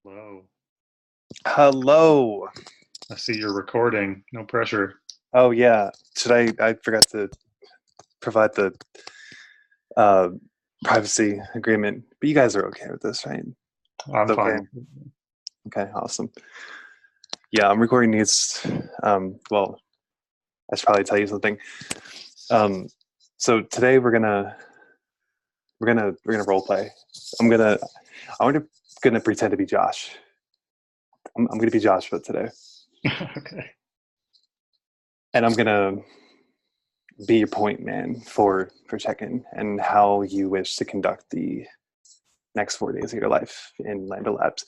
Hello. Hello. I see you're recording. No pressure. Oh yeah. I forgot to provide the uh, privacy agreement, but you guys are okay with this, right? I'm It's okay. fine. Okay, awesome. Yeah, I'm recording these. Well, I should probably tell you something. Um, so today we're gonna role play. I'm gonna pretend to be Josh. I'm gonna be Joshua today, Okay. and I'm gonna be your point man for check-in and how you wish to conduct the next 4 days of your life in Lambda Labs.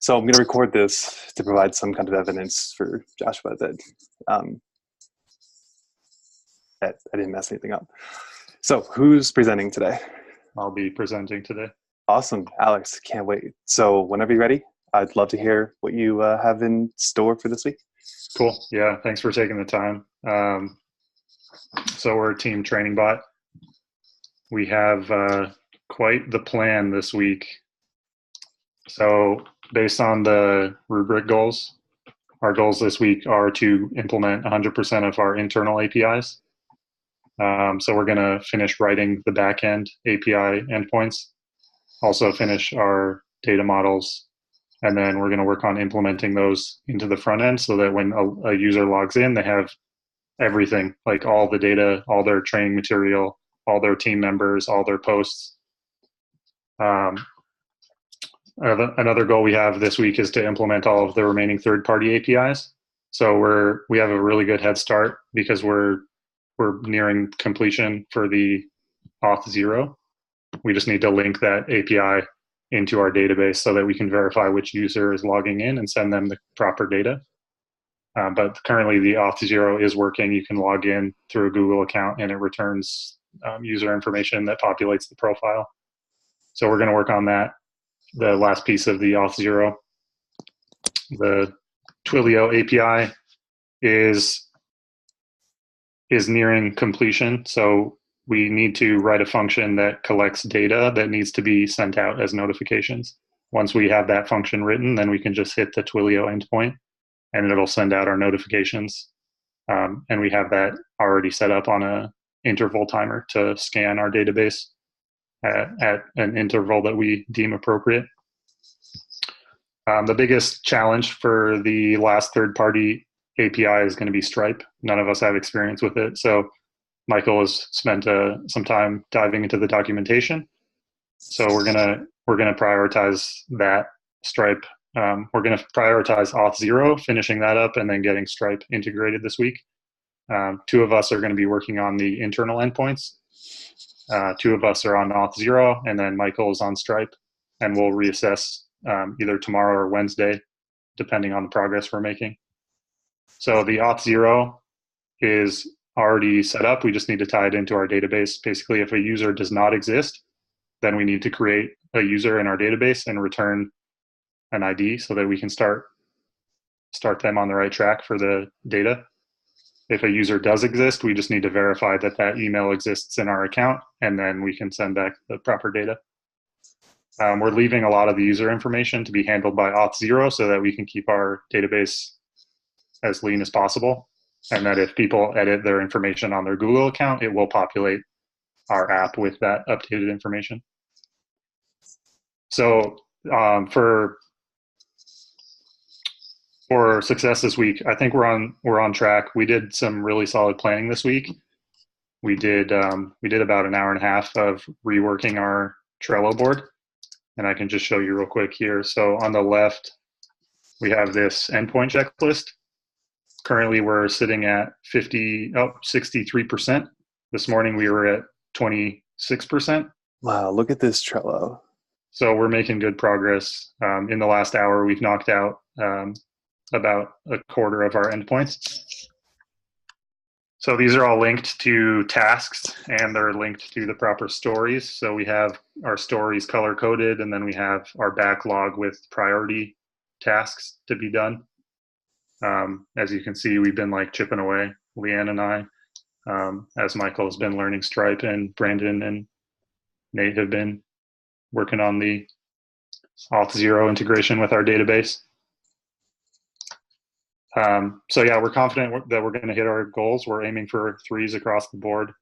So I'm going to record this to provide some kind of evidence for Joshua um, that I didn't mess anything up. So who's presenting today? I'll be presenting today. Awesome, Alex. Can't wait. So whenever you're ready, I'd love to hear what you have in store for this week. Cool. Yeah. Thanks for taking the time. So we're a team training bot. We have quite the plan this week. So based on the rubric goals, our goals this week are to implement 100% of our internal APIs. So we're going to finish writing the backend API endpoints, also finish our data models, and then we're going to work on implementing those into the front end so that when a user logs in, they have everything, like all the data, all their training material, all their team members, all their posts. Another goal we have this week is to implement all of the remaining third-party APIs. So we have a really good head start because we're nearing completion for the Auth0. We just need to link that API into our database so that we can verify which user is logging in and send them the proper data. But currently the Auth0 is working. You can log in through a Google account and it returns user information that populates the profile. So we're going to work on that, the last piece of the Auth0. The Twilio API is nearing completion. So we need to write a function that collects data that needs to be sent out as notifications. Once we have that function written, then we can just hit the Twilio endpoint and it'll send out our notifications. And we have that already set up on a interval timer to scan our database at an interval that we deem appropriate. The biggest challenge for the last third-party API is going to be Stripe. None of us have experience with it, so Michael has spent some time diving into the documentation. So we're gonna prioritize that Stripe. We're gonna prioritize Auth0, finishing that up, and then getting Stripe integrated this week. Two of us are going to be working on the internal endpoints. Two of us are on Auth0, and then Michael is on Stripe, and we'll reassess either tomorrow or Wednesday, depending on the progress we're making. So the Auth0 is already set up. We just need to tie it into our database. Basically, if a user does not exist, then we need to create a user in our database and return an ID so that we can start them on the right track for the data. If a user does exist, we just need to verify that that email exists in our account, and then we can send back the proper data. We're leaving a lot of the user information to be handled by Auth0 so that we can keep our database as lean as possible, and that if people edit their information on their Google account, it will populate our app with that updated information. So for success this week, I think we're on track. We did some really solid planning this week. We did about an hour and a half of reworking our Trello board, and I can just show you real quick here. So on the left, we have this endpoint checklist. Currently, we're sitting at 63%. This morning, we were at 26%. Wow, look at this Trello. So we're making good progress. In the last hour, we've knocked out about a quarter of our endpoints. So these are all linked to tasks, and they're linked to the proper stories. So we have our stories color-coded, and then we have our backlog with priority tasks to be done. As you can see, we've been like chipping away, Leanne and I, as Michael has been learning Stripe, and Brandon and Nate have been working on the Auth0 integration with our database. So yeah, we're confident that we're going to hit our goals. We're aiming for 3s across the board.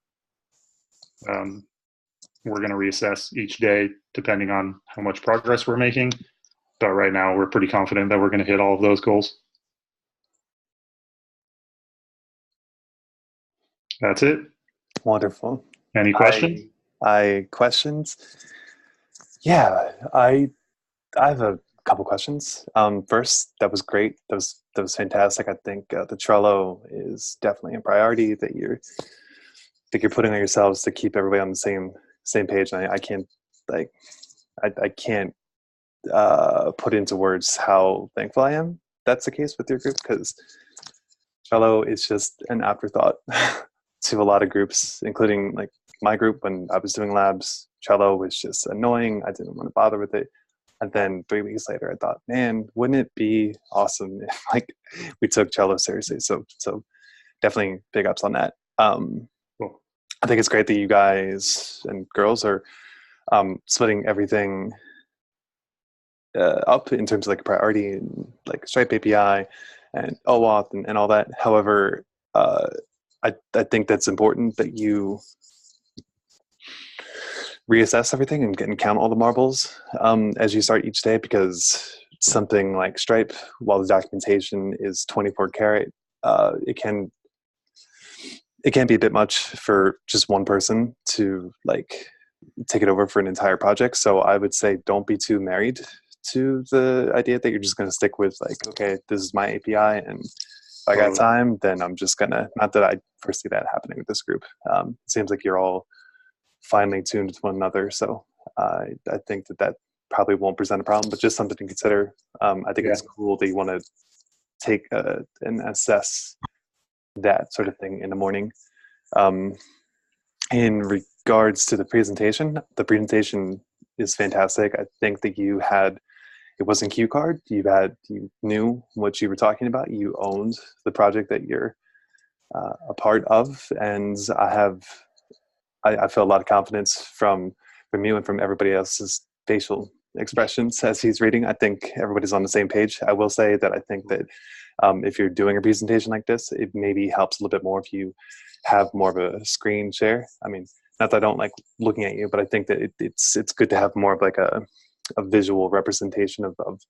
We're going to reassess each day depending on how much progress we're making. But right now, we're pretty confident that we're going to hit all of those goals. That's it. Wonderful. Any questions? I questions. Yeah, I have a couple questions. First, that was great. That was fantastic. I think the Trello is definitely a priority that you're putting on yourselves to keep everybody on the same page. And I can't I can't put into words how thankful I am that's the case with your group, because Trello is just an afterthought to a lot of groups, including like my group. When I was doing labs, Trello was just annoying. I didn't want to bother with it. And then 3 weeks later, I thought, man, wouldn't it be awesome if like we took Trello seriously? So definitely big ups on that. Cool. I think it's great that you guys and girls are splitting everything up in terms of like priority and like Stripe API and OAuth and all that. However, I think that's important that you reassess everything and count all the marbles as you start each day, because something like Stripe, while the documentation is 24 karat, it can be a bit much for just one person to like take it over for an entire project. So I would say don't be too married to the idea that you're just going to stick with like, okay, this is my API, and if I got time, then I'm just gonna, not that I foresee that happening with this group. It seems like you're all finely tuned with one another. So I think that probably won't present a problem, but just something to consider. I think it's cool that you want to take and assess that sort of thing in the morning. In regards to the presentation is fantastic. I think that it wasn't cue card. You knew what you were talking about. You owned the project that you're a part of, and I feel a lot of confidence from you and from everybody else's facial expressions as he's reading. I think everybody's on the same page. I will say that I think that if you're doing a presentation like this, it maybe helps a little bit more if you have more of a screen share. I mean, not that I don't like looking at you, but I think that it's good to have more of like a visual representation of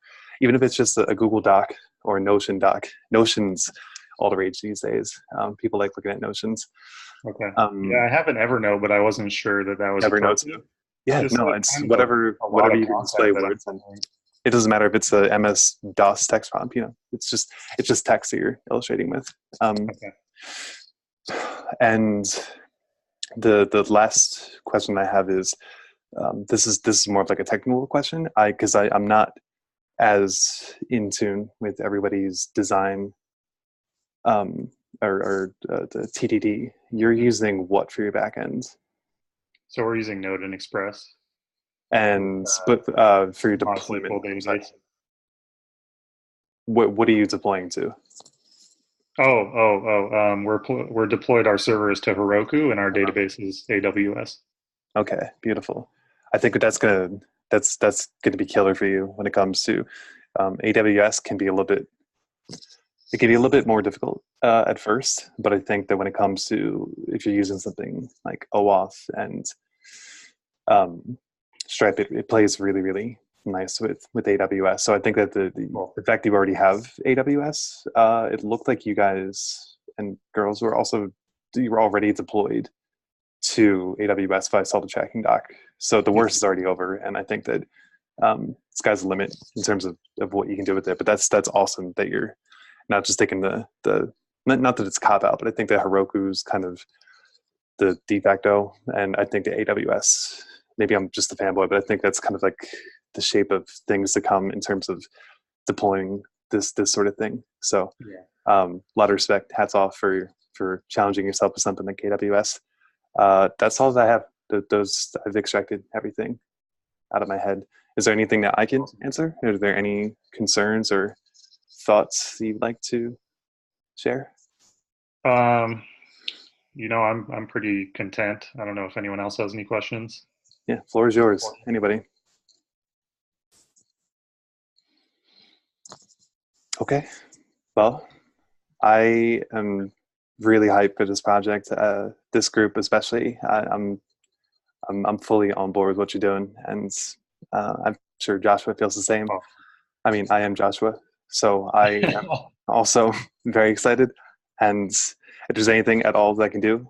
even if it's just a Google Doc or a Notion doc. Notion's all the rage these days. People like looking at Notions. Okay. Yeah, I have an Evernote, but I wasn't sure that was Evernote too. Yeah, just no, like it's kind of whatever you can display words and it doesn't matter if it's a MS DOS text prompt. It's just text that you're illustrating with. Okay. And the last question I have is this is more of like a technical question. Because I'm not as in tune with everybody's design or the TDD. You're using what for your backend? So we're using Node and Express. And but for your deployment, database. What are you deploying to? We're deployed our servers to Heroku, and our database is AWS. Okay, beautiful. I think that's gonna be killer for you when it comes to AWS. Can be a little bit more difficult at first, but I think that when it comes to if you're using something like OAuth and Stripe, it plays really, really nice with AWS. So I think that the fact that you already have AWS, it looked like you guys and girls were already deployed to AWS if I saw the tracking doc. So the worst is already over, and I think that sky's the limit in terms of what you can do with it. But that's awesome that you're not just taking the not that it's cop out, but I think that Heroku's kind of the de facto, and I think the AWS. Maybe I'm just a fanboy, but I think that's kind of like the shape of things to come in terms of deploying this sort of thing. So a lot of respect, hats off for challenging yourself with something like AWS. That's all that I have. I've extracted everything out of my head. Is there anything that I can answer? Are there any concerns or thoughts you'd like to share? I'm pretty content. I don't know if anyone else has any questions. Yeah, floor is yours. Anybody? Okay. Well, I am really hyped for this project. This group, especially, I'm fully on board with what you're doing, and I'm sure Joshua feels the same. Well, I mean, I am Joshua, so I am also very excited. And if there's anything at all that I can do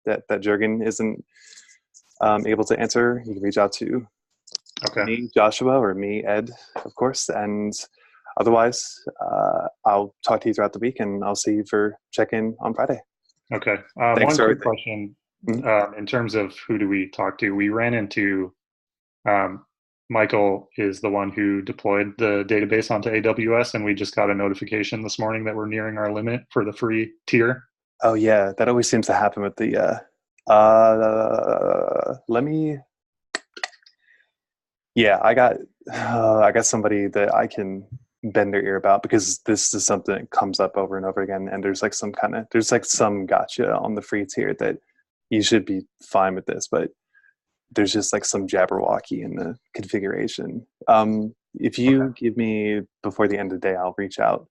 that Jurgen isn't able to answer, you can reach out to okay. me, Joshua, or me, Ed, of course. And otherwise, I'll talk to you throughout the week, and I'll see you for check-in on Friday. Okay. Thanks One for quick everything. question. Mhm. In terms of who do we talk to, we ran into um, Michael is the one who deployed the database onto AWS, and we just got a notification this morning that we're nearing our limit for the free tier. Oh yeah, that always seems to happen with the. Let me. Yeah, I got somebody that I can bend their ear about because this is something that comes up over and over again, and there's like some gotcha on the free tier that you should be fine with this, but there's just like some jabberwocky in the configuration. If Okay. you give me before the end of the day, I'll reach out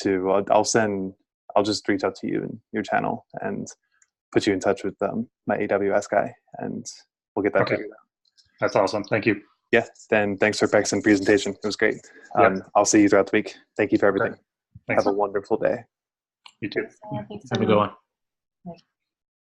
to. I'll just reach out to you and your channel and put you in touch with my AWS guy, and we'll get that Okay. figured out. That's awesome. Thank you. Yeah, then thanks for Beck's presentation. It was great. Yep. I'll see you throughout the week. Thank you for Okay. everything. Have Thanks. a wonderful day. You too. Thanks, Sarah. Thanks, Have a good everyone. one. Bye.